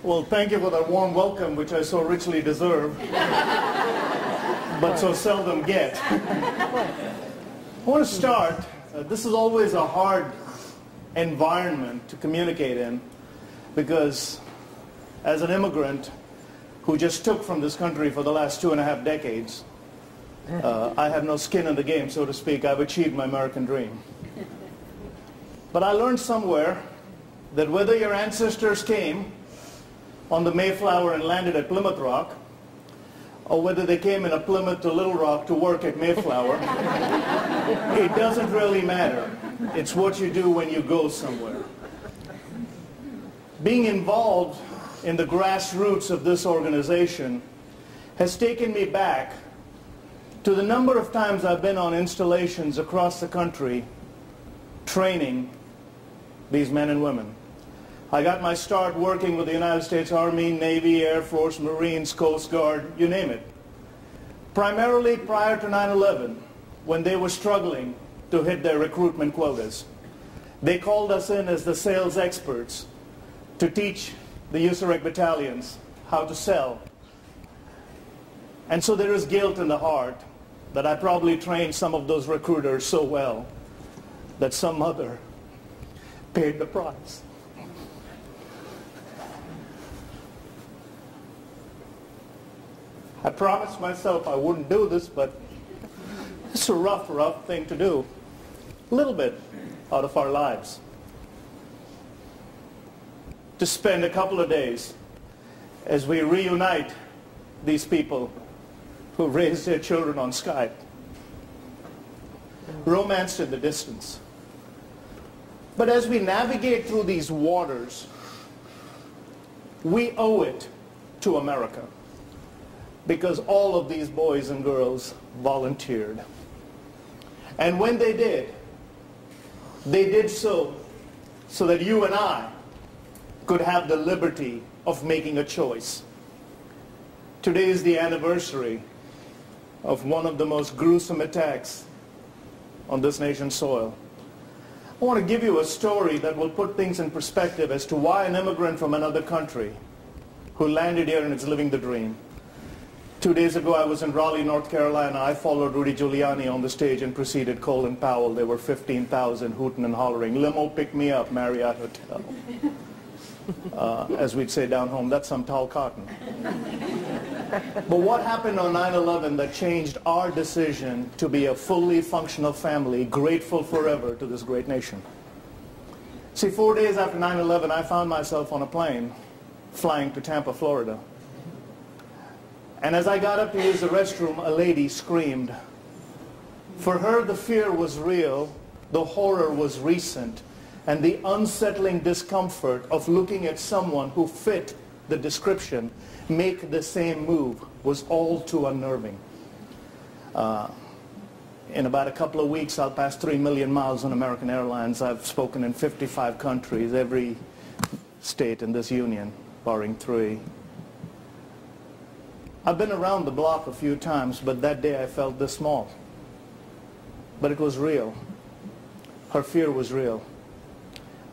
Well, thank you for that warm welcome, which I so richly deserve, but so seldom get. I want to start. This is always a hard environment to communicate in, because as an immigrant who just took from this country for the last 2.5 decades, I have no skin in the game, so to speak. I've achieved my American dream. But I learned somewhere that whether your ancestors came on the Mayflower and landed at Plymouth Rock, or whether they came in a Plymouth to Little Rock to work at Mayflower, it doesn't really matter. It's what you do when you go somewhere. Being involved in the grassroots of this organization has taken me back to the number of times I've been on installations across the country training these men and women. I got my start working with the United States Army, Navy, Air Force, Marines, Coast Guard, you name it. Primarily prior to 9/11, when they were struggling to hit their recruitment quotas. They called us in as the sales experts to teach the USAREC battalions how to sell. And so there is guilt in the heart that I probably trained some of those recruiters so well that some mother paid the price. I promised myself I wouldn't do this, but it's a rough thing to do. A little bit out of our lives. To spend a couple of days as we reunite these people who raised their children on Skype. Romanced in the distance. But as we navigate through these waters, we owe it to America, because all of these boys and girls volunteered. And when they did so that you and I could have the liberty of making a choice. Today is the anniversary of one of the most gruesome attacks on this nation's soil. I want to give you a story that will put things in perspective as to why an immigrant from another country who landed here and is living the dream. 2 days ago, I was in Raleigh, North Carolina. I followed Rudy Giuliani on the stage and preceded Colin Powell. There were 15,000 hooting and hollering. Limo pick me up, Marriott Hotel. As we'd say down home, that's some tall cotton. But what happened on 9/11 that changed our decision to be a fully functional family, grateful forever to this great nation? See, 4 days after 9/11, I found myself on a plane flying to Tampa, Florida. And as I got up to use the restroom, a lady screamed. For her, the fear was real, the horror was recent, and the unsettling discomfort of looking at someone who fit the description make the same move was all too unnerving. In about a couple of weeks, I'll pass 3 million miles on American Airlines. I've spoken in 55 countries, every state in this union, barring 3. I've been around the block a few times, but that day I felt this small. But it was real. Her fear was real.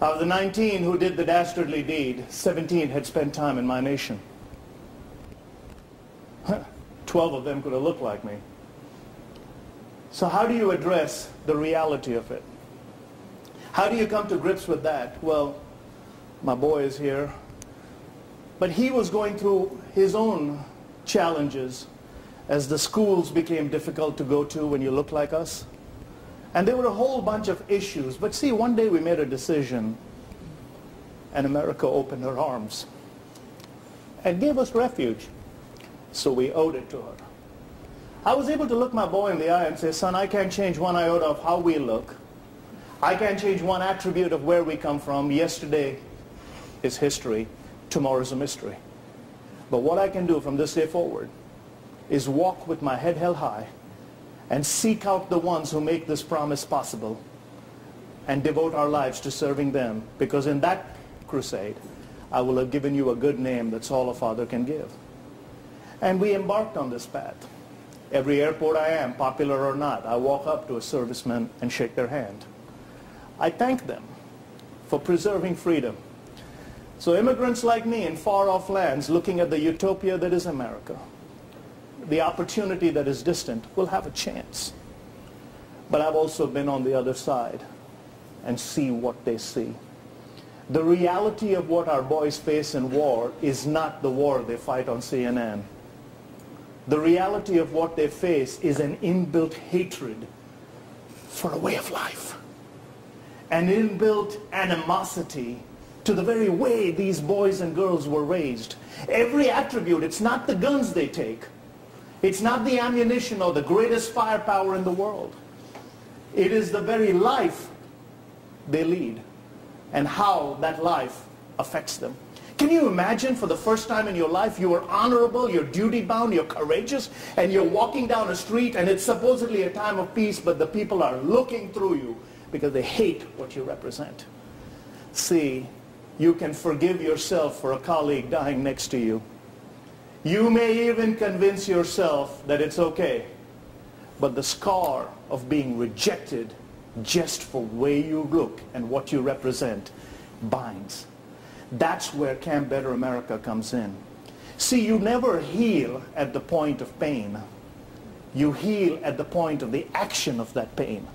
Out of the 19 who did the dastardly deed, 17 had spent time in my nation. 12 of them could have looked like me. So how do you address the reality of it? How do you come to grips with that? Well, my boy is here, but he was going through his own challenges as the schools became difficult to go to when you look like us. And there were a whole bunch of issues. But see, one day we made a decision, and America opened her arms and gave us refuge. So we owed it to her. I was able to look my boy in the eye and say, son, I can't change one iota of how we look. I can't change one attribute of where we come from. Yesterday is history. Tomorrow is a mystery. But what I can do from this day forward is walk with my head held high and seek out the ones who make this promise possible and devote our lives to serving them. Because in that crusade, I will have given you a good name. That's all a father can give. And we embarked on this path. Every airport I am, popular or not, I walk up to a serviceman and shake their hand. I thank them for preserving freedom So immigrants like me in far-off lands looking at the utopia that is America, the opportunity that is distant, will have a chance. But I've also been on the other side and see what they see. The reality of what our boys face in war is not the war they fight on CNN. The reality of what they face is an inbuilt hatred for a way of life, an inbuilt animosity to the very way these boys and girls were raised. Every attribute, it's not the guns they take, it's not the ammunition or the greatest firepower in the world. It is the very life they lead and how that life affects them. Can you imagine for the first time in your life you are honorable, you're duty-bound, you're courageous, and you're walking down a street and it's supposedly a time of peace, but the people are looking through you because they hate what you represent. See, you can forgive yourself for a colleague dying next to you. You may even convince yourself that it's okay, but the scar of being rejected just for the way you look and what you represent binds. That's where Camp Better America comes in. See, you never heal at the point of pain. You heal at the point of the action of that pain.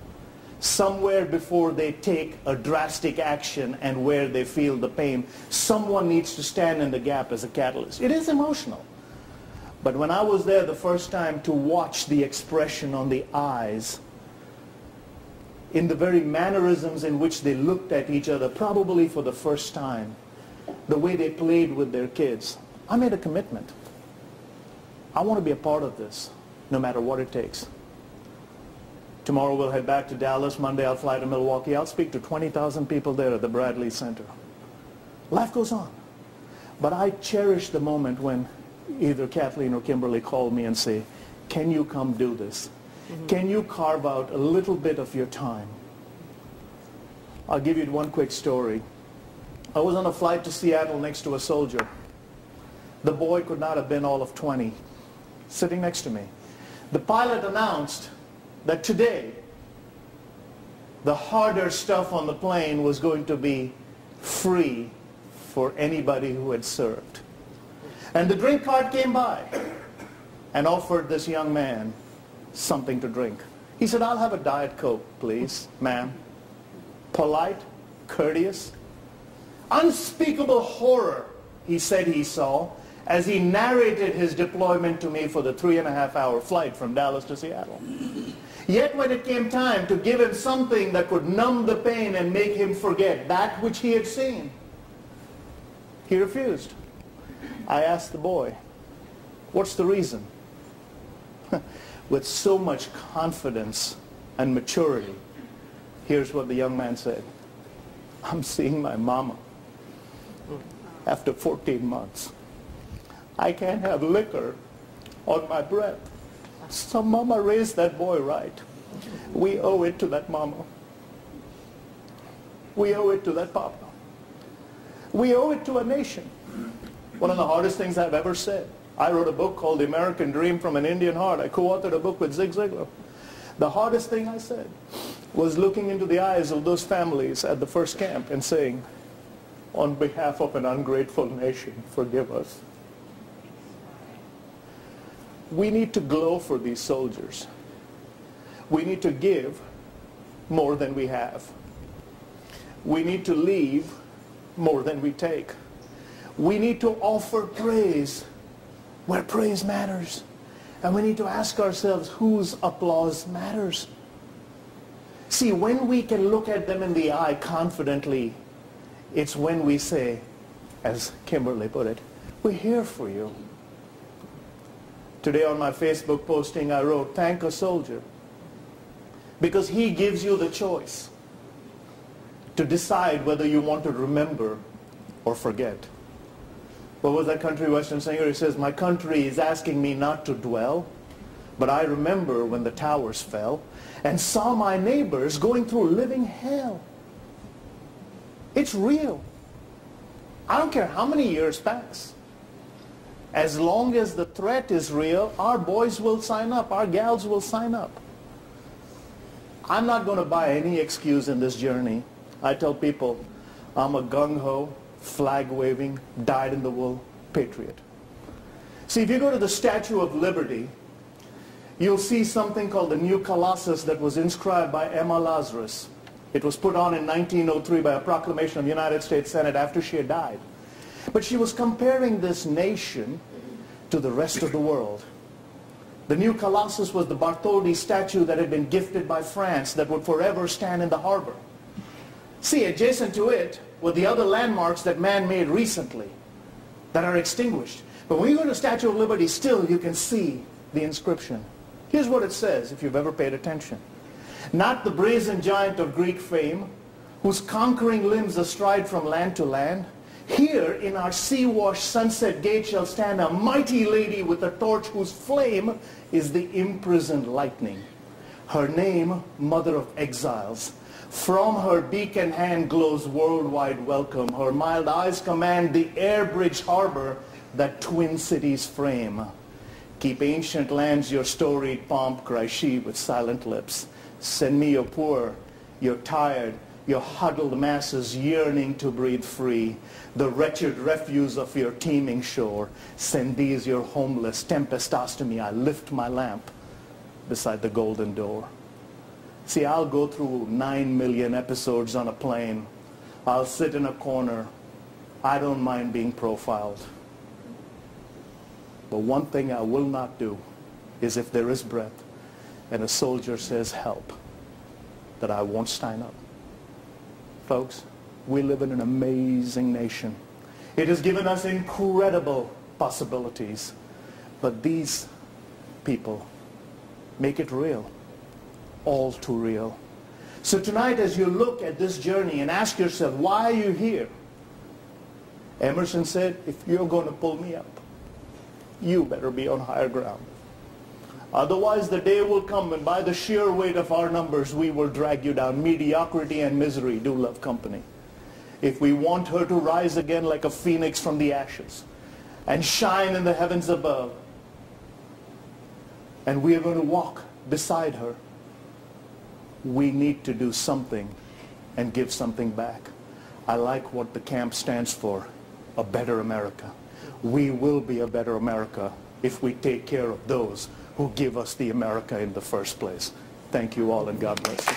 Somewhere before they take a drastic action and where they feel the pain, someone needs to stand in the gap as a catalyst. It is emotional. But when I was there the first time to watch the expression on the eyes, in the very mannerisms in which they looked at each other, probably for the first time, the way they played with their kids, I made a commitment. I want to be a part of this, no matter what it takes. Tomorrow we'll head back to Dallas. Monday I'll fly to Milwaukee. I'll speak to 20,000 people there at the Bradley Center. Life goes on. But I cherish the moment when either Kathleen or Kimberly call me and say, can you come do this? Can you carve out a little bit of your time? I'll give you one quick story. I was on a flight to Seattle next to a soldier. The boy could not have been all of 20, sitting next to me. The pilot announced that today, the harder stuff on the plane was going to be free for anybody who had served. And the drink cart came by and offered this young man something to drink. He said, I'll have a Diet Coke, please, ma'am. Polite, courteous. Unspeakable horror, he said he saw as he narrated his deployment to me for the 3.5-hour flight from Dallas to Seattle. Yet when it came time to give him something that could numb the pain and make him forget that which he had seen, he refused. I asked the boy, what's the reason? With so much confidence and maturity, here's what the young man said. I'm seeing my mama after 14 months. I can't have liquor on my breath. So mama raised that boy right. We owe it to that mama. We owe it to that papa. We owe it to a nation. One of the hardest things I've ever said. I wrote a book called The American Dream from an Indian Heart. I co-authored a book with Zig Ziglar. The hardest thing I said was looking into the eyes of those families at the first camp and saying, on behalf of an ungrateful nation, forgive us. We need to glow for these soldiers. We need to give more than we have. We need to leave more than we take. We need to offer praise where praise matters. And we need to ask ourselves whose applause matters. See, when we can look at them in the eye confidently, it's when we say, as Kimberly put it, we're here for you. Today on my Facebook posting I wrote, thank a soldier, because he gives you the choice to decide whether you want to remember or forget. What was that country western singer? He says, my country is asking me not to dwell, but I remember when the towers fell and saw my neighbors going through living hell. It's real. I don't care how many years pass. As long as the threat is real, our boys will sign up, our gals will sign up. I'm not going to buy any excuse in this journey. I tell people I'm a gung-ho, flag-waving, dyed-in-the-wool patriot. See, if you go to the Statue of Liberty, you'll see something called the New Colossus that was inscribed by Emma Lazarus. It was put on in 1903 by a proclamation of the United States Senate after she had died. But she was comparing this nation to the rest of the world. The New Colossus was the Bartholdi statue that had been gifted by France that would forever stand in the harbor. See, adjacent to it were the other landmarks that man made recently that are extinguished. But when you go to the Statue of Liberty, still you can see the inscription. Here's what it says, if you've ever paid attention. Not the brazen giant of Greek fame, whose conquering limbs astride from land to land. Here in our sea-washed sunset gate shall stand a mighty lady with a torch whose flame is the imprisoned lightning. Her name, Mother of Exiles. From her beacon hand glows worldwide welcome. Her mild eyes command the air-bridged harbor that twin cities frame. Keep ancient lands your storied pomp, cries she with silent lips. Send me your poor, your tired, your huddled masses yearning to breathe free. The wretched refuse of your teeming shore. Send these your homeless. Tempest tossed to me, I lift my lamp beside the golden door. See, I'll go through 9 million episodes on a plane. I'll sit in a corner. I don't mind being profiled. But one thing I will not do is, if there is breath and a soldier says help, that I won't stand up. Folks, we live in an amazing nation. It has given us incredible possibilities. But these people make it real, all too real. So tonight, as you look at this journey and ask yourself, why are you here? Emerson said, if you're going to pull me up, you better be on higher ground. Otherwise, the day will come when by the sheer weight of our numbers, we will drag you down. Mediocrity and misery do love company. If we want her to rise again like a phoenix from the ashes and shine in the heavens above, and we are going to walk beside her, we need to do something and give something back. I like what the camp stands for, a better America. We will be a better America if we take care of those who give us the America in the first place. Thank you all, and God bless you.